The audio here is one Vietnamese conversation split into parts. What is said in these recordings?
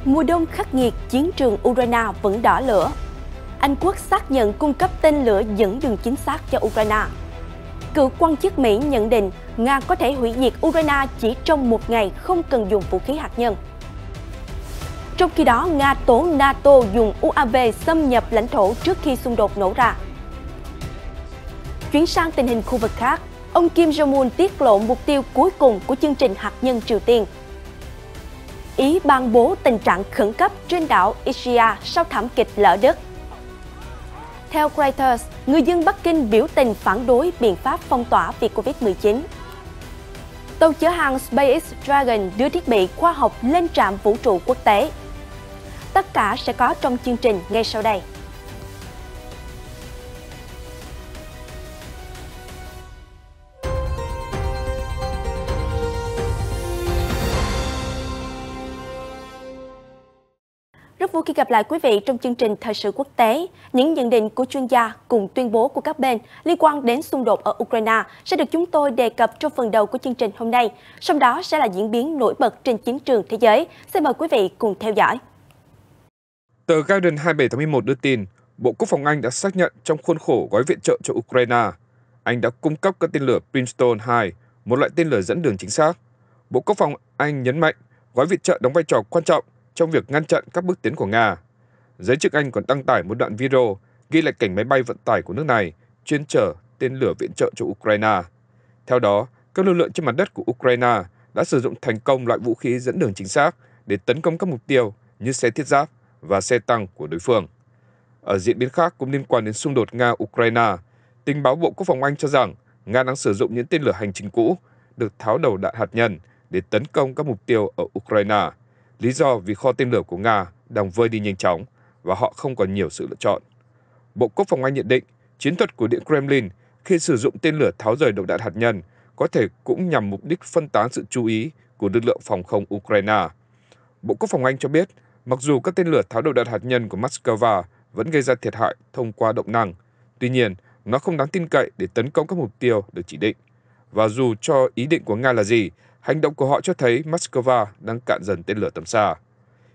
Mùa đông khắc nghiệt, chiến trường Ukraine vẫn đỏ lửa. Anh Quốc xác nhận cung cấp tên lửa dẫn đường chính xác cho Ukraine. Cựu quan chức Mỹ nhận định Nga có thể hủy diệt Ukraine chỉ trong một ngày không cần dùng vũ khí hạt nhân. Trong khi đó, Nga tố NATO dùng UAV xâm nhập lãnh thổ trước khi xung đột nổ ra. Chuyển sang tình hình khu vực khác, ông Kim Jong-un tiết lộ mục tiêu cuối cùng của chương trình hạt nhân Triều Tiên. Ý ban bố tình trạng khẩn cấp trên đảo Ischia sau thảm kịch lở đất. Theo Reuters, người dân Bắc Kinh biểu tình phản đối biện pháp phong tỏa vì Covid-19. Tàu chở hàng SpaceX Dragon đưa thiết bị khoa học lên trạm vũ trụ quốc tế. Tất cả sẽ có trong chương trình ngay sau đây. Rất vui khi gặp lại quý vị trong chương trình Thời sự quốc tế. Những nhận định của chuyên gia cùng tuyên bố của các bên liên quan đến xung đột ở Ukraine sẽ được chúng tôi đề cập trong phần đầu của chương trình hôm nay. Sau đó sẽ là diễn biến nổi bật trên chiến trường thế giới. Xin mời quý vị cùng theo dõi. Tờ Guardian 27 tháng 11 đưa tin, Bộ Quốc phòng Anh đã xác nhận trong khuôn khổ gói viện trợ cho Ukraine, Anh đã cung cấp các tên lửa Brimstone 2, một loại tên lửa dẫn đường chính xác. Bộ Quốc phòng Anh nhấn mạnh gói viện trợ đóng vai trò quan trọng trong việc ngăn chặn các bước tiến của Nga. Giới chức Anh còn đăng tải một đoạn video ghi lại cảnh máy bay vận tải của nước này chuyên chở tên lửa viện trợ cho Ukraine. Theo đó, các lực lượng trên mặt đất của Ukraine đã sử dụng thành công loại vũ khí dẫn đường chính xác để tấn công các mục tiêu như xe thiết giáp và xe tăng của đối phương. Ở diễn biến khác cũng liên quan đến xung đột Nga-Ukraine, tình báo Bộ Quốc phòng Anh cho rằng Nga đang sử dụng những tên lửa hành trình cũ được tháo đầu đạn hạt nhân để tấn công các mục tiêu ở Ukraine. Lý do vì kho tên lửa của Nga đang vơi đi nhanh chóng và họ không còn nhiều sự lựa chọn. Bộ Quốc phòng Anh nhận định chiến thuật của Điện Kremlin khi sử dụng tên lửa tháo rời đầu đạn hạt nhân có thể cũng nhằm mục đích phân tán sự chú ý của lực lượng phòng không Ukraine. Bộ Quốc phòng Anh cho biết, mặc dù các tên lửa tháo đầu đạn hạt nhân của Moscow vẫn gây ra thiệt hại thông qua động năng, tuy nhiên nó không đáng tin cậy để tấn công các mục tiêu được chỉ định. Và dù cho ý định của Nga là gì, hành động của họ cho thấy Moscow đang cạn dần tên lửa tầm xa.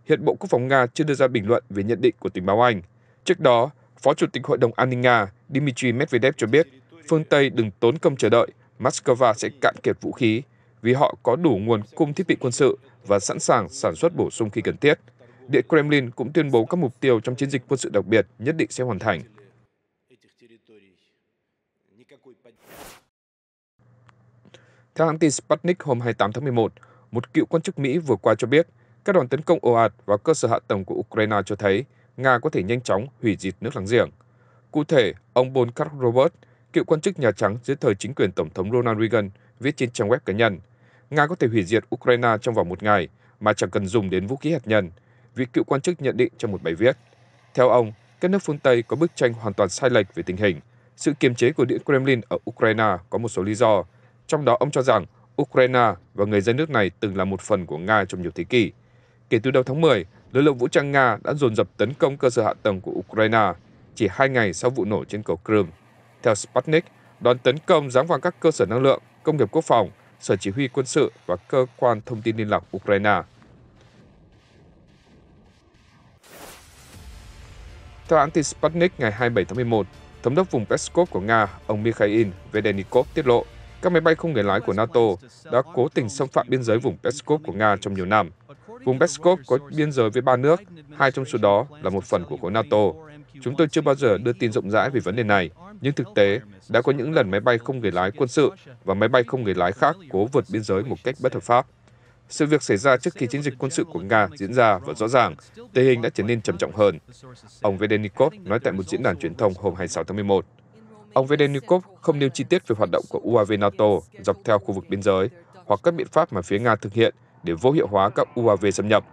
Hiện Bộ Quốc phòng Nga chưa đưa ra bình luận về nhận định của tình báo Anh. Trước đó, Phó Chủ tịch Hội đồng An ninh Nga Dmitry Medvedev cho biết phương Tây đừng tốn công chờ đợi, Moscow sẽ cạn kiệt vũ khí vì họ có đủ nguồn cung thiết bị quân sự và sẵn sàng sản xuất bổ sung khi cần thiết. Điện Kremlin cũng tuyên bố các mục tiêu trong chiến dịch quân sự đặc biệt nhất định sẽ hoàn thành. Theo hãng tin Sputnik hôm 28 tháng 11, một cựu quan chức Mỹ vừa qua cho biết các đòn tấn công ồ ạt vào cơ sở hạ tầng của Ukraine cho thấy Nga có thể nhanh chóng hủy diệt nước láng giềng. Cụ thể, ông Paul Robert, cựu quan chức Nhà Trắng dưới thời chính quyền Tổng thống Ronald Reagan, viết trên trang web cá nhân, Nga có thể hủy diệt Ukraine trong vòng một ngày mà chẳng cần dùng đến vũ khí hạt nhân, vị cựu quan chức nhận định trong một bài viết. Theo ông, các nước phương Tây có bức tranh hoàn toàn sai lệch về tình hình. Sự kiềm chế của Điện Kremlin ở Ukraine có một số lý do, trong đó ông cho rằng Ukraine và người dân nước này từng là một phần của Nga trong nhiều thế kỷ. Kể từ đầu tháng 10, lực lượng vũ trang Nga đã dồn dập tấn công cơ sở hạ tầng của Ukraine chỉ 2 ngày sau vụ nổ trên cầu Crimea. Theo Sputnik, đòn tấn công giáng vào các cơ sở năng lượng, công nghiệp quốc phòng, sở chỉ huy quân sự và cơ quan thông tin liên lạc Ukraine. Theo hãng tin Sputnik ngày 27 tháng 11, Thống đốc vùng Peskov của Nga, ông Mikhail Vedenikov tiết lộ các máy bay không người lái của NATO đã cố tình xâm phạm biên giới vùng Peskov của Nga trong nhiều năm. Vùng Peskov có biên giới với 3 nước, 2 trong số đó là một phần của khối NATO. Chúng tôi chưa bao giờ đưa tin rộng rãi về vấn đề này, nhưng thực tế đã có những lần máy bay không người lái quân sự và máy bay không người lái khác cố vượt biên giới một cách bất hợp pháp. Sự việc xảy ra trước khi chiến dịch quân sự của Nga diễn ra và rõ ràng tình hình đã trở nên trầm trọng hơn. Ông Vedenikov nói tại một diễn đàn truyền thông hôm 26 tháng 11. Ông Vedenikov không nêu chi tiết về hoạt động của UAV NATO dọc theo khu vực biên giới hoặc các biện pháp mà phía Nga thực hiện để vô hiệu hóa các UAV xâm nhập.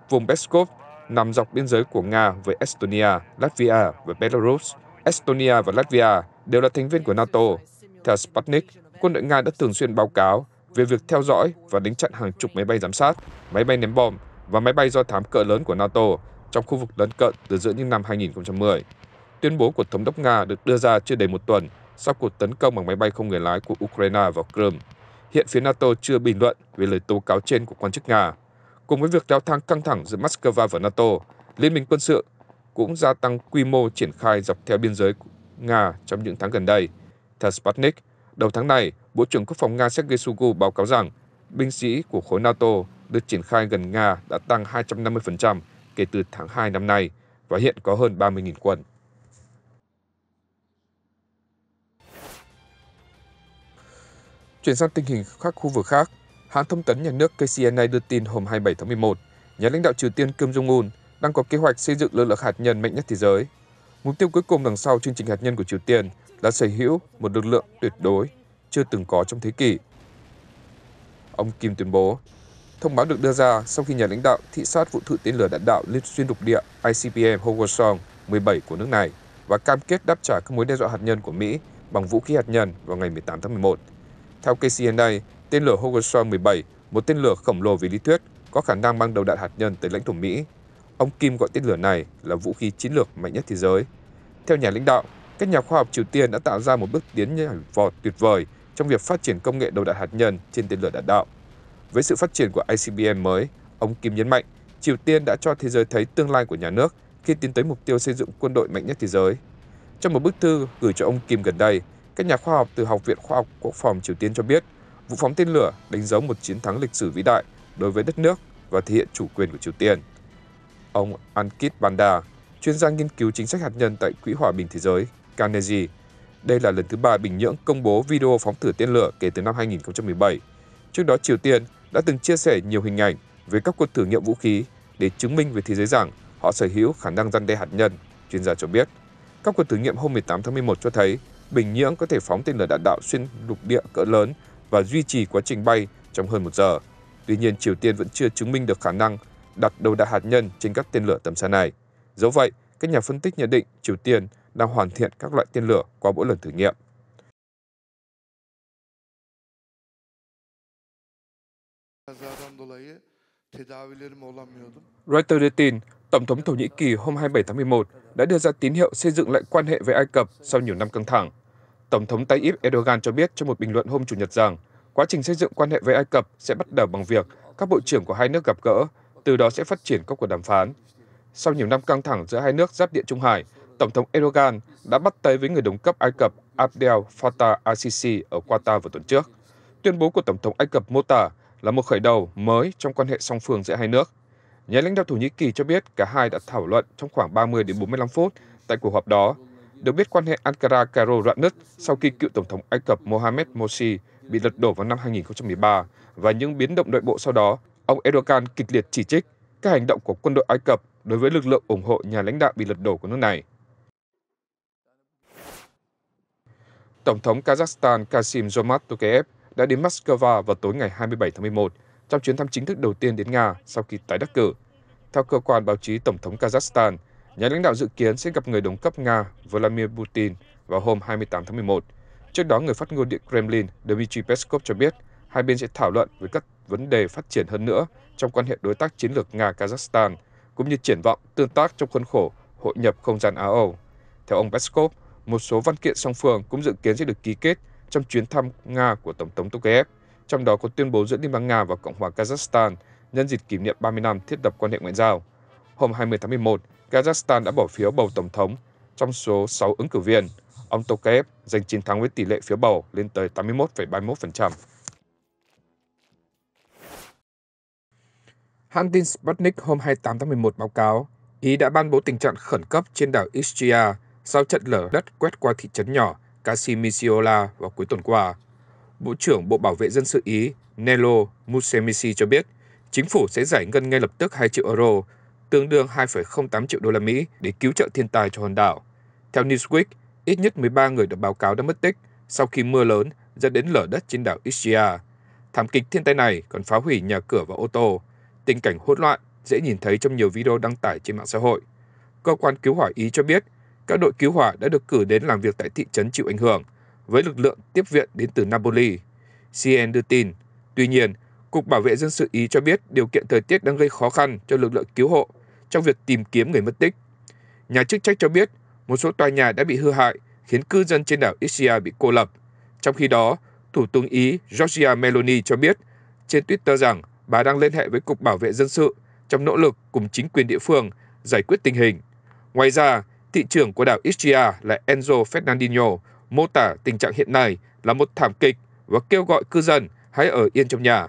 Vùng Peskov nằm dọc biên giới của Nga với Estonia, Latvia và Belarus. Estonia và Latvia đều là thành viên của NATO. Theo Sputnik, quân đội Nga đã thường xuyên báo cáo về việc theo dõi và đánh chặn hàng chục máy bay giám sát, máy bay ném bom và máy bay do thám cỡ lớn của NATO trong khu vực lân cận từ giữa những năm 2010. Tuyên bố của Thống đốc Nga được đưa ra chưa đầy một tuần sau cuộc tấn công bằng máy bay không người lái của Ukraine vào Crimea. Hiện phía NATO chưa bình luận về lời tố cáo trên của quan chức Nga. Cùng với việc leo thang căng thẳng giữa Moscow và NATO, Liên minh quân sự cũng gia tăng quy mô triển khai dọc theo biên giới Nga trong những tháng gần đây. Theo Sputnik, đầu tháng này, Bộ trưởng Quốc phòng Nga Sergei Shoigu báo cáo rằng binh sĩ của khối NATO được triển khai gần Nga đã tăng 250% kể từ tháng 2 năm nay và hiện có hơn 30.000 quân. Chuyển sang tình hình các khu vực khác, hãng thông tấn nhà nước KCNA đưa tin hôm 27 tháng 11, nhà lãnh đạo Triều Tiên Kim Jong-un đang có kế hoạch xây dựng lực lượng hạt nhân mạnh nhất thế giới. Mục tiêu cuối cùng đằng sau chương trình hạt nhân của Triều Tiên là sở hữu một lực lượng tuyệt đối chưa từng có trong thế kỷ. Ông Kim tuyên bố, thông báo được đưa ra sau khi nhà lãnh đạo thị sát vụ thử tên lửa đạn đạo liên xuyên lục địa ICBM Hwasong-17 của nước này và cam kết đáp trả các mối đe dọa hạt nhân của Mỹ bằng vũ khí hạt nhân vào ngày 18 tháng 11. Theo KCNA, tên lửa Hwasong-17, một tên lửa khổng lồ về lý thuyết, có khả năng mang đầu đạn hạt nhân tới lãnh thổ Mỹ. Ông Kim gọi tên lửa này là vũ khí chiến lược mạnh nhất thế giới. Theo nhà lãnh đạo, các nhà khoa học Triều Tiên đã tạo ra một bước tiến nhảy vọt tuyệt vời trong việc phát triển công nghệ đầu đạn hạt nhân trên tên lửa đạn đạo. Với sự phát triển của ICBM mới, ông Kim nhấn mạnh, Triều Tiên đã cho thế giới thấy tương lai của nhà nước khi tiến tới mục tiêu xây dựng quân đội mạnh nhất thế giới. Trong một bức thư gửi cho ông Kim gần đây, các nhà khoa học từ Học viện Khoa học Quốc phòng Triều Tiên cho biết, vụ phóng tên lửa đánh dấu một chiến thắng lịch sử vĩ đại đối với đất nước và thể hiện chủ quyền của Triều Tiên. Ông Ankit Panda, chuyên gia nghiên cứu chính sách hạt nhân tại Quỹ Hòa bình Thế giới, Carnegie, đây là lần thứ 3 Bình Nhưỡng công bố video phóng thử tên lửa kể từ năm 2017. Trước đó, Triều Tiên đã từng chia sẻ nhiều hình ảnh về các cuộc thử nghiệm vũ khí để chứng minh với thế giới rằng họ sở hữu khả năng răn đe hạt nhân, chuyên gia cho biết. Các cuộc thử nghiệm hôm 18 tháng 11 cho thấy Bình Nhưỡng có thể phóng tên lửa đạn đạo xuyên lục địa cỡ lớn và duy trì quá trình bay trong hơn 1 giờ. Tuy nhiên, Triều Tiên vẫn chưa chứng minh được khả năng đặt đầu đạn hạt nhân trên các tên lửa tầm xa này. Dẫu vậy, các nhà phân tích nhận định Triều Tiên đang hoàn thiện các loại tên lửa qua mỗi lần thử nghiệm. Reuters đưa tin, Tổng thống Thổ Nhĩ Kỳ hôm 27 tháng 11 đã đưa ra tín hiệu xây dựng lại quan hệ với Ai Cập sau nhiều năm căng thẳng. Tổng thống Tayyip Erdogan cho biết trong một bình luận hôm Chủ nhật rằng quá trình xây dựng quan hệ với Ai Cập sẽ bắt đầu bằng việc các bộ trưởng của hai nước gặp gỡ, từ đó sẽ phát triển các cuộc đàm phán. Sau nhiều năm căng thẳng giữa hai nước giáp Địa Trung Hải, Tổng thống Erdogan đã bắt tay với người đồng cấp Ai Cập Abdel Fattah al-Sisi ở Qatar vào tuần trước. Tuyên bố của Tổng thống Ai Cập mô tả là một khởi đầu mới trong quan hệ song phương giữa hai nước. Nhà lãnh đạo Thổ Nhĩ Kỳ cho biết cả hai đã thảo luận trong khoảng 30 đến 45 phút tại cuộc họp đó. Được biết, quan hệ Ankara-Cairo rạn nứt sau khi cựu Tổng thống Ai Cập Mohamed Morsi bị lật đổ vào năm 2013 và những biến động nội bộ sau đó. Ông Erdogan kịch liệt chỉ trích các hành động của quân đội Ai Cập đối với lực lượng ủng hộ nhà lãnh đạo bị lật đổ của nước này. Tổng thống Kazakhstan Kassym-Jomart Tokayev đã đến Moscow vào tối ngày 27 tháng 11 trong chuyến thăm chính thức đầu tiên đến Nga sau khi tái đắc cử. Theo cơ quan báo chí Tổng thống Kazakhstan, nhà lãnh đạo dự kiến sẽ gặp người đồng cấp Nga Vladimir Putin vào hôm 28 tháng 11. Trước đó, người phát ngôn Điện Kremlin Dmitry Peskov cho biết hai bên sẽ thảo luận về các vấn đề phát triển hơn nữa trong quan hệ đối tác chiến lược Nga-Kazakhstan, cũng như triển vọng tương tác trong khuôn khổ hội nhập không gian Á-Âu. Theo ông Peskov, một số văn kiện song phương cũng dự kiến sẽ được ký kết trong chuyến thăm Nga của Tổng thống Tokayev, trong đó có tuyên bố giữa Liên bang Nga và Cộng hòa Kazakhstan nhân dịp kỷ niệm 30 năm thiết lập quan hệ ngoại giao. Hôm 20 tháng 11, Kazakhstan đã bỏ phiếu bầu Tổng thống. Trong số 6 ứng cử viên, ông Tokayev giành chiến thắng với tỷ lệ phiếu bầu lên tới 81,31%. Hãng tin Sputnik hôm 28 tháng 11 báo cáo, Ý đã ban bố tình trạng khẩn cấp trên đảo Ischia sau trận lở đất quét qua thị trấn nhỏ Casimicciola vào cuối tuần qua. Bộ trưởng Bộ Bảo vệ Dân sự Ý Nello Musumeci cho biết, chính phủ sẽ giải ngân ngay lập tức 2 triệu euro, tương đương 2,08 triệu đô la Mỹ để cứu trợ thiên tai cho hòn đảo. Theo Newsweek, ít nhất 13 người được báo cáo đã mất tích sau khi mưa lớn dẫn đến lở đất trên đảo Ischia. Thảm kịch thiên tai này còn phá hủy nhà cửa và ô tô. Tình cảnh hỗn loạn dễ nhìn thấy trong nhiều video đăng tải trên mạng xã hội. Cơ quan cứu hỏa Ý cho biết, các đội cứu hỏa đã được cử đến làm việc tại thị trấn chịu ảnh hưởng, với lực lượng tiếp viện đến từ Napoli. CNN đưa tin. Tuy nhiên, Cục Bảo vệ Dân sự Ý cho biết điều kiện thời tiết đang gây khó khăn cho lực lượng cứu hộ trong việc tìm kiếm người mất tích. Nhà chức trách cho biết một số tòa nhà đã bị hư hại, khiến cư dân trên đảo Ischia bị cô lập. Trong khi đó, Thủ tướng Ý Giorgia Meloni cho biết trên Twitter rằng bà đang liên hệ với Cục Bảo vệ Dân sự trong nỗ lực cùng chính quyền địa phương giải quyết tình hình. Ngoài ra, thị trưởng của đảo Ischia là Enzo Fernandinho mô tả tình trạng hiện nay là một thảm kịch và kêu gọi cư dân hãy ở yên trong nhà.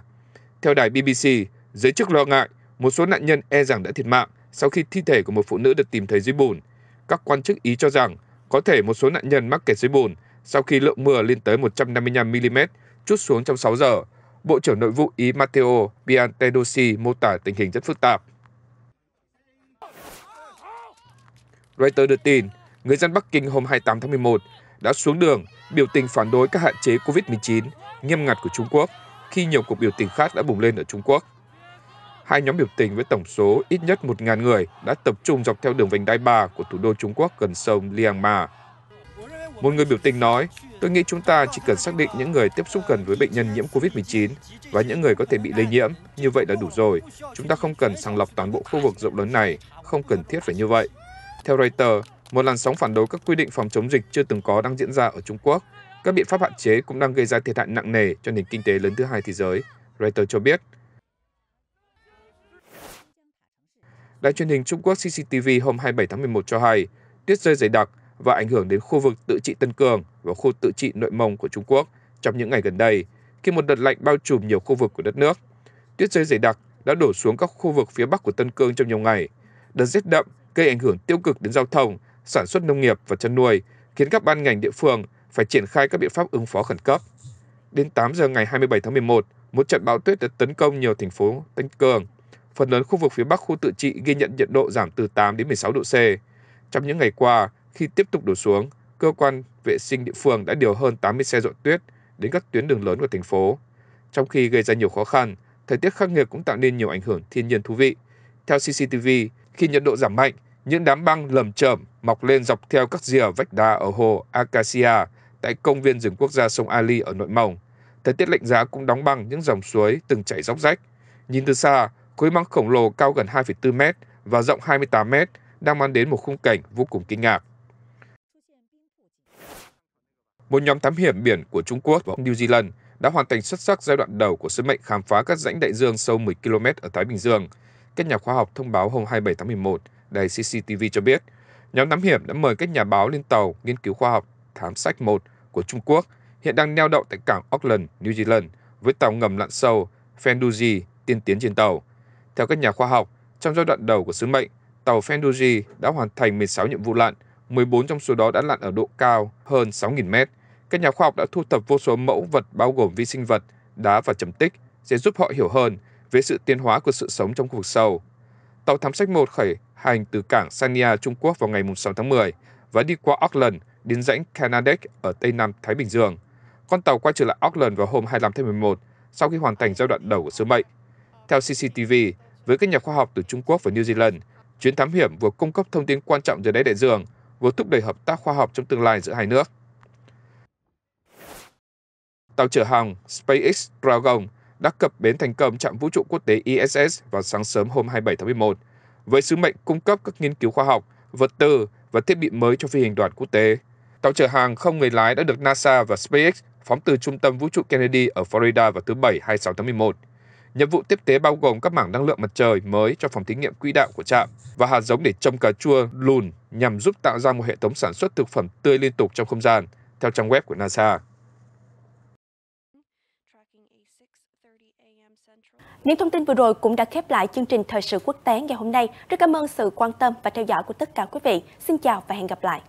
Theo đài BBC, giới chức lo ngại một số nạn nhân e rằng đã thiệt mạng sau khi thi thể của một phụ nữ được tìm thấy dưới bùn. Các quan chức Ý cho rằng có thể một số nạn nhân mắc kẹt dưới bùn sau khi lượng mưa lên tới 155 mm trút xuống trong 6 giờ. Bộ trưởng Nội vụ Ý Matteo Piantedosi mô tả tình hình rất phức tạp. Reuters đưa tin, người dân Bắc Kinh hôm 28 tháng 11 đã xuống đường biểu tình phản đối các hạn chế COVID-19 nghiêm ngặt của Trung Quốc khi nhiều cuộc biểu tình khác đã bùng lên ở Trung Quốc. Hai nhóm biểu tình với tổng số ít nhất 1.000 người đã tập trung dọc theo đường vành đai 3 của thủ đô Trung Quốc gần sông Liangma. Một người biểu tình nói, tôi nghĩ chúng ta chỉ cần xác định những người tiếp xúc gần với bệnh nhân nhiễm COVID-19 và những người có thể bị lây nhiễm, như vậy là đủ rồi. Chúng ta không cần sàng lọc toàn bộ khu vực rộng lớn này, không cần thiết phải như vậy. Theo Reuters, một làn sóng phản đối các quy định phòng chống dịch chưa từng có đang diễn ra ở Trung Quốc. Các biện pháp hạn chế cũng đang gây ra thiệt hại nặng nề cho nền kinh tế lớn thứ hai thế giới, Reuters cho biết. Đài truyền hình Trung Quốc CCTV hôm 27 tháng 11 cho hay, tuyết rơi dày đặc và ảnh hưởng đến khu vực tự trị Tân Cương và khu tự trị Nội Mông của Trung Quốc trong những ngày gần đây, khi một đợt lạnh bao trùm nhiều khu vực của đất nước. Tuyết rơi dày đặc đã đổ xuống các khu vực phía bắc của Tân Cương trong nhiều ngày. Đợt rét đậm gây ảnh hưởng tiêu cực đến giao thông, sản xuất nông nghiệp và chăn nuôi, khiến các ban ngành địa phương phải triển khai các biện pháp ứng phó khẩn cấp. Đến 8 giờ ngày 27 tháng 11, một trận bão tuyết đã tấn công nhiều thành phố Tân Cương. Phần lớn khu vực phía bắc khu tự trị ghi nhận nhiệt độ giảm từ 8 đến 16 độ C. Trong những ngày qua, khi tiếp tục đổ xuống, cơ quan vệ sinh địa phương đã điều hơn 80 xe dọn tuyết đến các tuyến đường lớn của thành phố. Trong khi gây ra nhiều khó khăn, thời tiết khắc nghiệt cũng tạo nên nhiều ảnh hưởng thiên nhiên thú vị. Theo CCTV, khi nhiệt độ giảm mạnh, những đám băng lởm chởm mọc lên dọc theo các rìa vách đá ở hồ Acacia tại công viên rừng quốc gia sông Ali ở Nội Mông. Thời tiết lạnh giá cũng đóng băng những dòng suối từng chảy róc rách. Nhìn từ xa, khối băng khổng lồ cao gần 2,4 mét và rộng 28 mét đang mang đến một khung cảnh vô cùng kinh ngạc. Một nhóm thám hiểm biển của Trung Quốc và New Zealand đã hoàn thành xuất sắc giai đoạn đầu của sứ mệnh khám phá các rãnh đại dương sâu 10 km ở Thái Bình Dương. Các nhà khoa học thông báo hôm 27 tháng 11, đài CCTV cho biết, nhóm thám hiểm đã mời các nhà báo lên tàu nghiên cứu khoa học Thám Sách 1 của Trung Quốc, hiện đang neo đậu tại cảng Auckland, New Zealand, với tàu ngầm lặn sâu Fenduzi tiên tiến trên tàu. Theo các nhà khoa học, trong giai đoạn đầu của sứ mệnh, tàu Fenduzi đã hoàn thành 16 nhiệm vụ lặn, 14 trong số đó đã lặn ở độ cao hơn 6.000 mét. Các nhà khoa học đã thu thập vô số mẫu vật bao gồm vi sinh vật, đá và trầm tích sẽ giúp họ hiểu hơn về sự tiến hóa của sự sống trong khu vực sâu. Tàu Thám Sách 1 khởi hành từ cảng Sanya, Trung Quốc vào ngày 6 tháng 10 và đi qua Auckland đến rãnh Canadec ở Tây Nam Thái Bình Dương. Con tàu quay trở lại Auckland vào hôm 25 tháng 11 sau khi hoàn thành giai đoạn đầu của sứ mệnh. Theo CCTV, với các nhà khoa học từ Trung Quốc và New Zealand, chuyến thám hiểm vừa cung cấp thông tin quan trọng dưới đáy đại dương, vừa thúc đẩy hợp tác khoa học trong tương lai giữa hai nước. Tàu chở hàng SpaceX Dragon đã cập bến thành công trạm vũ trụ quốc tế ISS vào sáng sớm hôm 27 tháng 11, với sứ mệnh cung cấp các nghiên cứu khoa học, vật tư và thiết bị mới cho phi hành đoàn quốc tế. Tàu chở hàng không người lái đã được NASA và SpaceX phóng từ trung tâm vũ trụ Kennedy ở Florida vào thứ Bảy 26 tháng 11. Nhiệm vụ tiếp tế bao gồm các mảng năng lượng mặt trời mới cho phòng thí nghiệm quỹ đạo của trạm và hạt giống để trồng cà chua lùn nhằm giúp tạo ra một hệ thống sản xuất thực phẩm tươi liên tục trong không gian, theo trang web của NASA. Những thông tin vừa rồi cũng đã khép lại chương trình Thời sự quốc tế ngày hôm nay. Rất cảm ơn sự quan tâm và theo dõi của tất cả quý vị. Xin chào và hẹn gặp lại.